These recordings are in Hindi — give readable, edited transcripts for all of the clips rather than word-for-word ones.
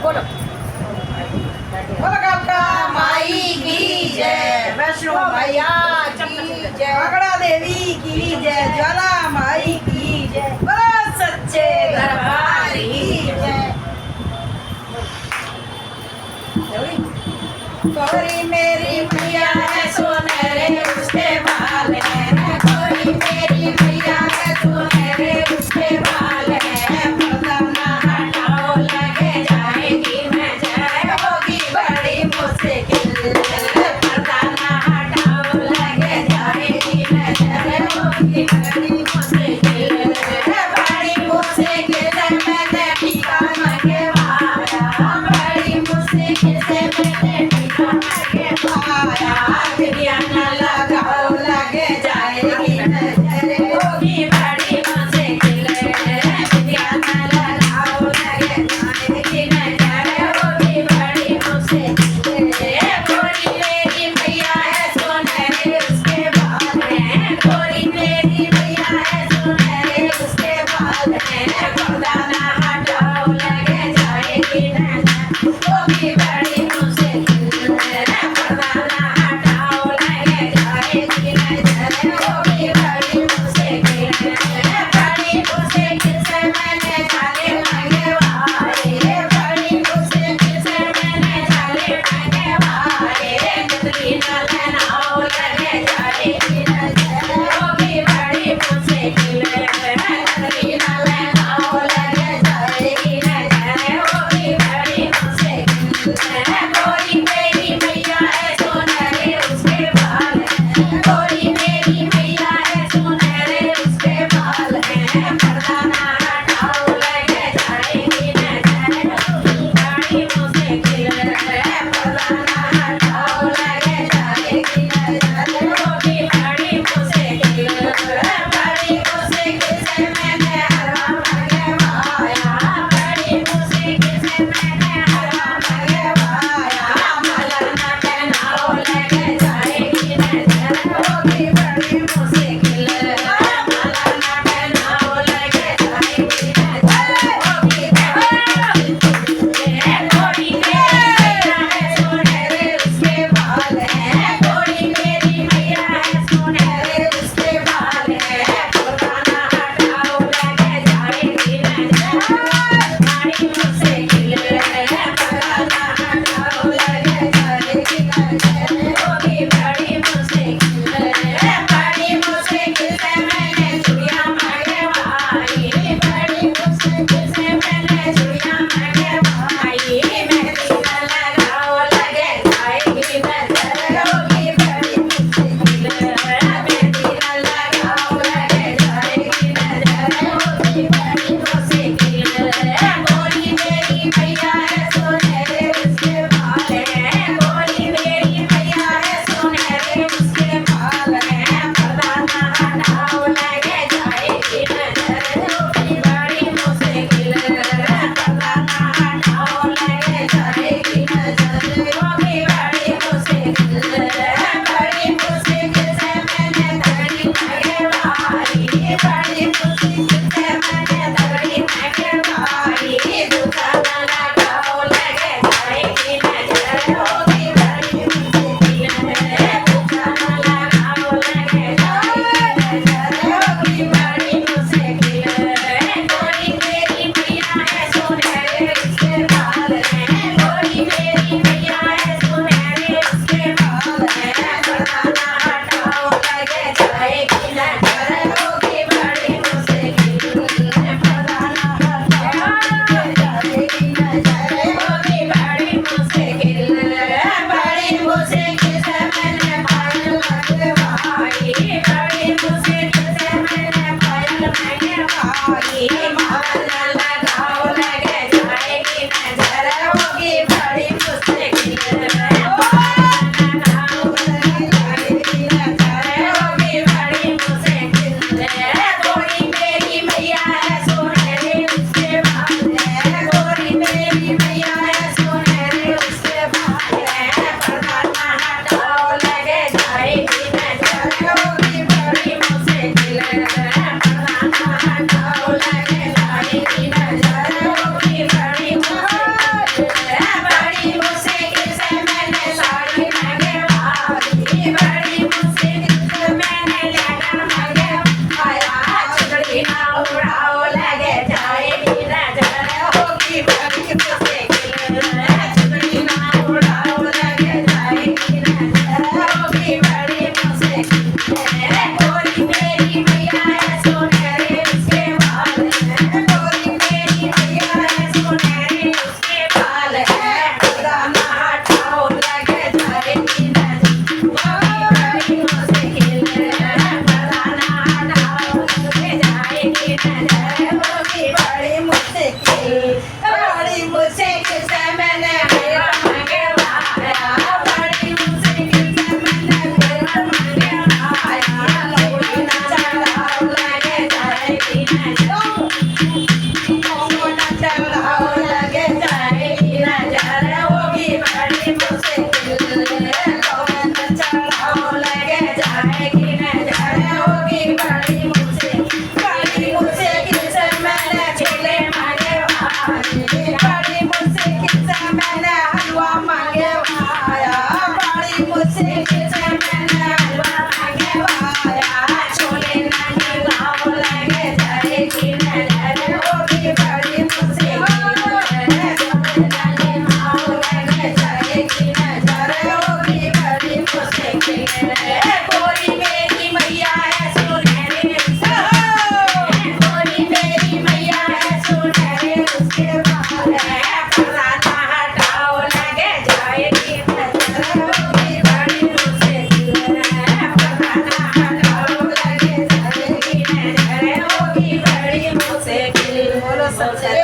बोलो कलकत्ता माई की जय, वैष्णो मैया की जय, काकड़ा देवी की जय, ज्वाला माई की जय, बोलो सच्चे दरबार की जय। कोरी मेरी मैया है सोनेरे उसके बाल है, कोरी मेरी मैया है सोनेरे उसके बाल है, पर्दा ना हटाओ लगे जाएगी मैं जय, होगी बड़ी मुश्किल, पर्दा ना हटाओ लगे जाएगी मैं जय, होगी बड़ी मुश्किल, बड़ी मुश्किल से मैंने टीका मंगवाया, बड़ी मुश्किल से मैंने टीका मंगवाया। बड़ी मुश्किल चुगली ना उड़ाओ लगे जाएगी नजर होगी बड़ी मुश्किल गोरी मेरी मैया है सुनहरे उसके बाल है गोरी मेरी मैया है सुनहरे उसके बाल है पर्दा ना हटाओ लगे जाएगी नजर होगी बड़ी मुश्किल पर्दा ना हटाओ लगे जाएगी नजर होगी बड़ी मुश्किल से मैंने मेरा मंगवाया बड़ी मुश्किल से मैंने मेरा मंगवाया लौड़ी ना चढ़ाओ लगे जाएगी नजर ना चढ़ाओ लगे जाएगी नजर होगी बड़ी मुश्किल लौड़ी ना चढ़ाओ लगे जाएगी नजर होगी बड़ी मुश्किल से मैंने झूले मंगवाए बड़ी मुश्किल से मैंने हलवा मंगवाया बड़ी मुश्किल से मैंने हलवा मंगवाया छोले नहीं लाओ लगे जाएगी नजर होगी बड़ी मुश्किल छोले नहीं लाओ लगे जाएगी नजर होगी बड़ी मुश्किल गोरी मेरी मैया है सुनहरे गोरी मेरी मैया है सुनहरे उसके बाल है पर्दा ना हटाओ लगे जाएगी नजर होगी बड़ी मुश्किल पर्दा ना हटाओ लगे जाएगी नजर होगी बड़ी मुश्किल बोलो सच्चे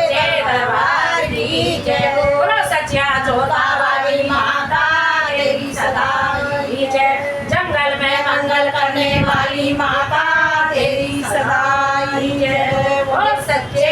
दरबार की जय बोलो सच्चा जोता वाली माता तेरी सदा की जय जंगल में मंगल करने वाली माता